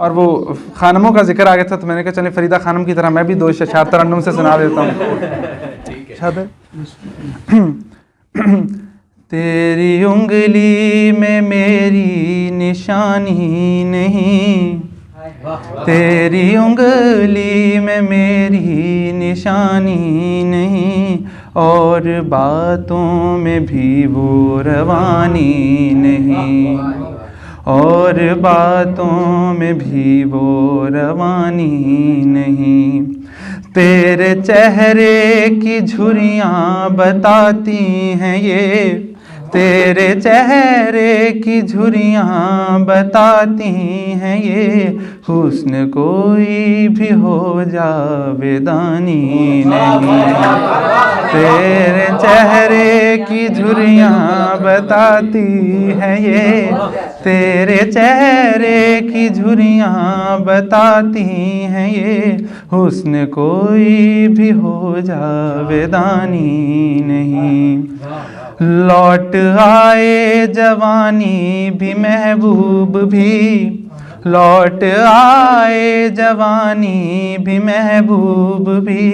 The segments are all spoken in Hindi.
और वो खानमों का जिक्र आ गया था, तो मैंने कहा चले फरीदा खानम की तरह मैं भी 2 अशआर तरन्नुम से सुना देता हूँ। तेरी उंगली में मेरी निशानी नहीं, तेरी उंगली में मेरी निशानी नहीं, और बातों में भी वो रवानी नहीं, और बातों में भी वो रवानी नहीं। तेरे चेहरे की झुर्रियाँ बताती हैं ये, तेरे चेहरे की झुर्रियाँ बताती हैं ये, हुस्न कोई भी हो जावेदानी नहीं। तेरे चेहरे की झुर्रियाँ बताती हैं ये, तेरे चेहरे की झुर्रियाँ बताती हैं ये, हुस्न कोई भी हो जावेदानी नहीं। लौट आए जवानी भी महबूब भी, लौट आए जवानी भी महबूब भी,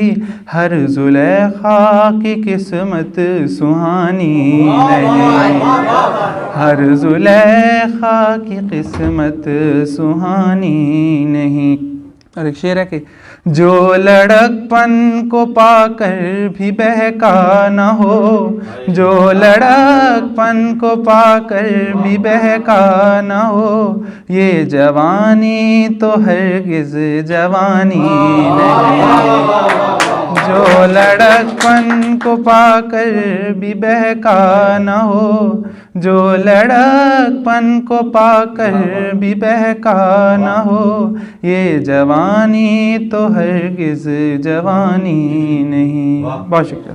हर जुलेखा की किस्मत सुहानी नहीं, हर जुलेखा की किस्मत सुहानी नहीं। और एक शेर है कि जो लड़कपन को पाकर भी बहका न हो, जो लड़कपन को पाकर भी बहका न हो, ये जवानी तो हरगिज़ जवानी नहीं। जो लड़कपन को पाकर भी बहका न हो, जो लड़कपन को पाकर भी बहका न हो, ये जवानी तो हरगिज़ जवानी नहीं। बहुत शुक्रिया।